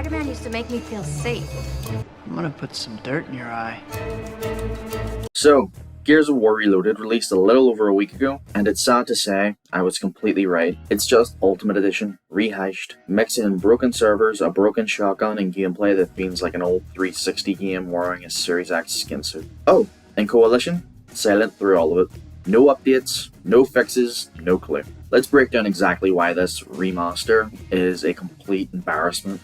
Spider-Man used to make me feel safe. I'm gonna put some dirt in your eye. So, Gears of War Reloaded released a little over a week ago, and it's sad to say I was completely right. It's just Ultimate Edition, rehashed, mixing in broken servers, a broken shotgun, and gameplay that feels like an old 360 game wearing a Series X skin suit. Oh, and Coalition? Silent through all of it. No updates, no fixes, no clue. Let's break down exactly why this remaster is a complete embarrassment.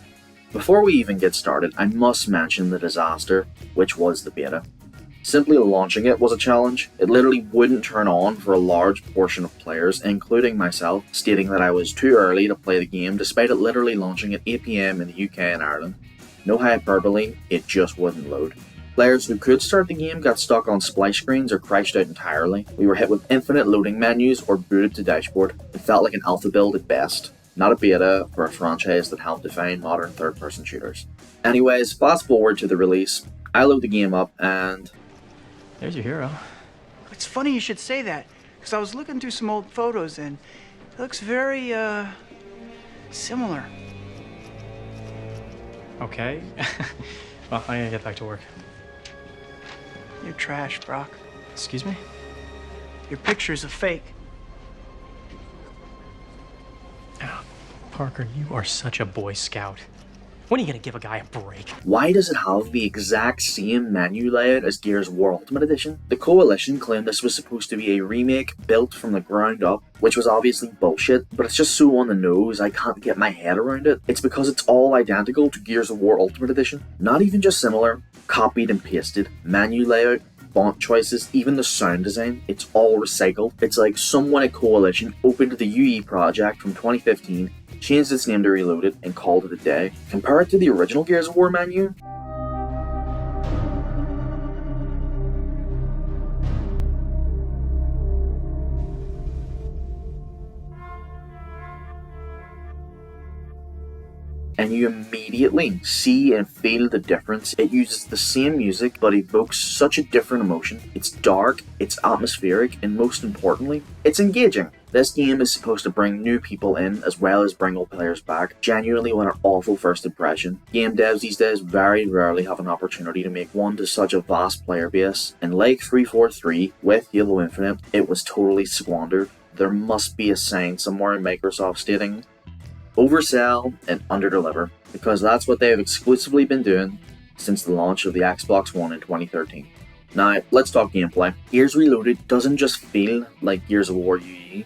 Before we even get started, I must mention the disaster, which was the beta. Simply launching it was a challenge. It literally wouldn't turn on for a large portion of players, including myself, stating that I was too early to play the game despite it literally launching at 8 PM in the UK and Ireland. No hyperbole, it just wouldn't load. Players who could start the game got stuck on splash screens or crashed out entirely. We were hit with infinite loading menus or booted to dashboard. It felt like an alpha build at best, not a beta for a franchise that helped define modern third-person shooters. Anyways, fast forward to the release. I load the game up and... There's your hero. It's funny you should say that, because I was looking through some old photos and it looks very, similar. Okay. Well, I gotta get back to work. You're trash, Brock. Excuse me? Your picture's a fake. Oh, Parker, you are such a Boy Scout. When are you gonna give a guy a break? Why does it have the exact same menu layout as Gears of War Ultimate Edition? The Coalition claimed this was supposed to be a remake built from the ground up, which was obviously bullshit, but it's just so on the nose I can't get my head around it. It's because it's all identical to Gears of War Ultimate Edition. Not even just similar, copied and pasted. Menu layout, font choices, even the sound design, it's all recycled. It's like someone at Coalition opened the UE project from 2015, changed its name to Reloaded, and called it a day. Compare it to the original Gears of War menu. And you immediately see and feel the difference. It uses the same music, but evokes such a different emotion. It's dark, it's atmospheric, and most importantly, it's engaging. This game is supposed to bring new people in, as well as bring old players back. Genuinely want an awful first impression. Game devs these days very rarely have an opportunity to make one to such a vast player base, and like 343 with Halo Infinite, it was totally squandered. There must be a sign somewhere in Microsoft stating, oversell and underdeliver, because that's what they have exclusively been doing since the launch of the Xbox One in 2013. Now, let's talk gameplay. Gears Reloaded doesn't just feel like Gears of War UE,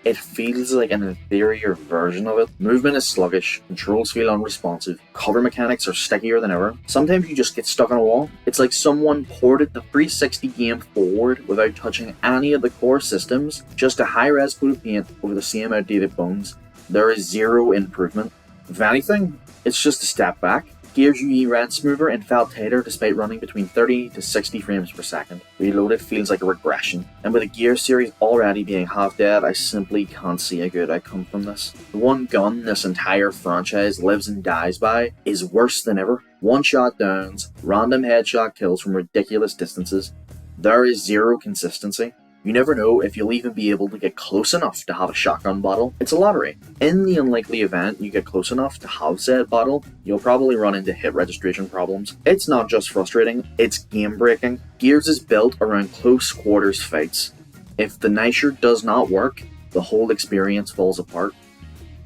it feels like an inferior version of it. Movement is sluggish, controls feel unresponsive, cover mechanics are stickier than ever. Sometimes you just get stuck on a wall. It's like someone ported the 360 game forward without touching any of the core systems, just a high-res coat of paint over the same outdated bones. There is zero improvement. If anything, it's just a step back. Gears UE ran smoother and felt tighter despite running between 30 to 60 frames per second. Reloaded feels like a regression, and with the Gears series already being half dead, I simply can't see a good outcome from this. The one gun this entire franchise lives and dies by is worse than ever. One-shot downs, random headshot kills from ridiculous distances. There is zero consistency. You never know if you'll even be able to get close enough to have a shotgun bottle. It's a lottery. In the unlikely event you get close enough to have said bottle, you'll probably run into hit registration problems. It's not just frustrating, it's game breaking. Gears is built around close quarters fights. If the Nysher does not work, the whole experience falls apart.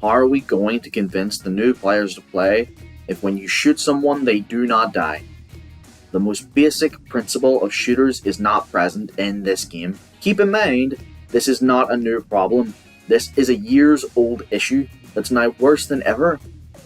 How are we going to convince the new players to play if when you shoot someone they do not die? The most basic principle of shooters is not present in this game. Keep in mind, this is not a new problem. This is a years-old issue that's now worse than ever,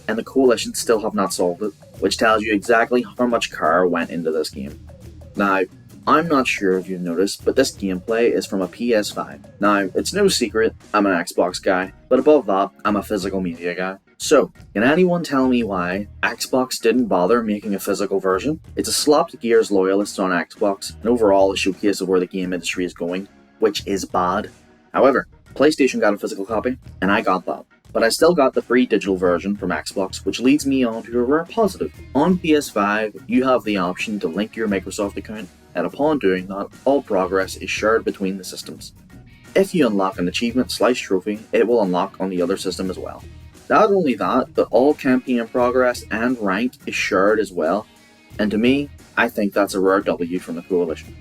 and the Coalition still have not solved it, which tells you exactly how much care went into this game. Now, I'm not sure if you've noticed, but this gameplay is from a PS5. Now, it's no secret, I'm an Xbox guy, but above that, I'm a physical media guy. So, can anyone tell me why Xbox didn't bother making a physical version? It's a slap to Gears loyalists on Xbox, and overall a showcase of where the game industry is going, which is bad. However, PlayStation got a physical copy, and I got that. But I still got the free digital version from Xbox, which leads me on to a rare positive. On PS5, you have the option to link your Microsoft account, and upon doing that, all progress is shared between the systems. If you unlock an achievement/trophy, it will unlock on the other system as well. Not only that, but all campaign progress and rank is shared as well, and to me, I think that's a rare W from the Coalition.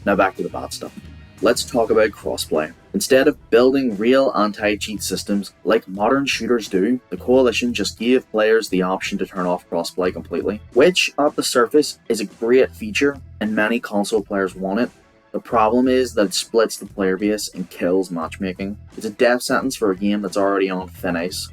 Now back to the bad stuff. Let's talk about crossplay. Instead of building real anti-cheat systems like modern shooters do, the Coalition just gave players the option to turn off crossplay completely, which at the surface is a great feature and many console players want it. The problem is that it splits the player base and kills matchmaking. It's a death sentence for a game that's already on thin ice.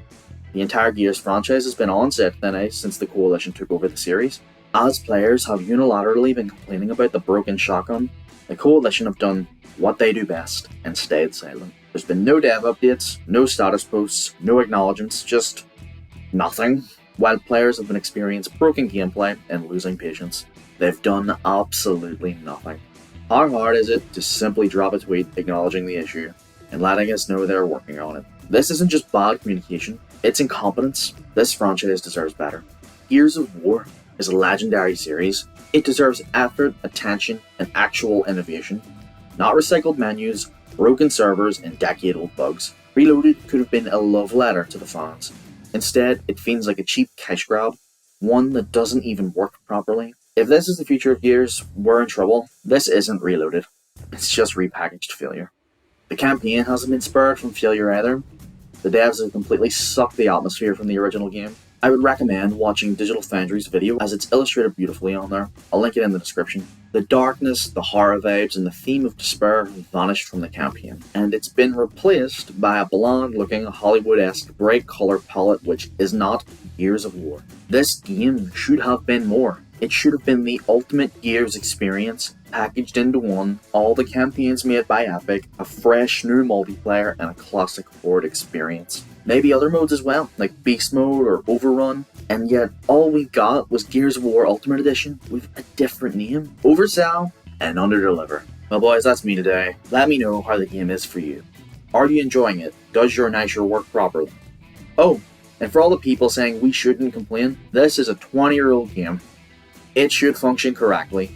The entire Gears franchise has been on said thin ice since the Coalition took over the series. As players have unilaterally been complaining about the broken shotgun, the Coalition have done what they do best and stayed silent. There's been no dev updates, no status posts, no acknowledgements, just nothing. While players have been experiencing broken gameplay and losing patience, they've done absolutely nothing. How hard is it to simply drop a tweet acknowledging the issue and letting us know they're working on it? This isn't just bad communication, it's incompetence. This franchise deserves better. Gears of War is a legendary series. It deserves effort, attention, and actual innovation. Not recycled menus, broken servers, and decade-old bugs. Reloaded could have been a love letter to the fans. Instead, it feels like a cheap cash grab, one that doesn't even work properly. If this is the future of Gears, we're in trouble. This isn't Reloaded. It's just repackaged failure. The campaign hasn't been spared from failure either. The devs have completely sucked the atmosphere from the original game. I would recommend watching Digital Foundry's video as it's illustrated beautifully on there. I'll link it in the description. The darkness, the horror vibes, and the theme of despair have vanished from the campaign, and it's been replaced by a bland-looking Hollywood-esque bright colour palette which is not Gears of War. This game should have been more. It should have been the ultimate Gears experience, packaged into one, all the campaigns made by Epic, a fresh new multiplayer, and a classic Horde experience. Maybe other modes as well, like Beast Mode or Overrun, and yet all we got was Gears of War Ultimate Edition with a different name. Oversell and underdeliver. Well boys, that's me today. Let me know how the game is for you. Are you enjoying it? Does your nicer work properly? Oh, and for all the people saying we shouldn't complain, this is a 20-year-old game. It should function correctly.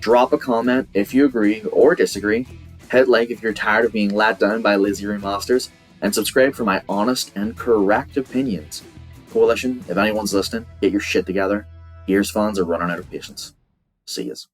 Drop a comment if you agree or disagree. Hit like if you're tired of being let down by lazy remasters. And subscribe for my honest and correct opinions. Coalition, if anyone's listening, get your shit together. Gears fans are running out of patience. See yas.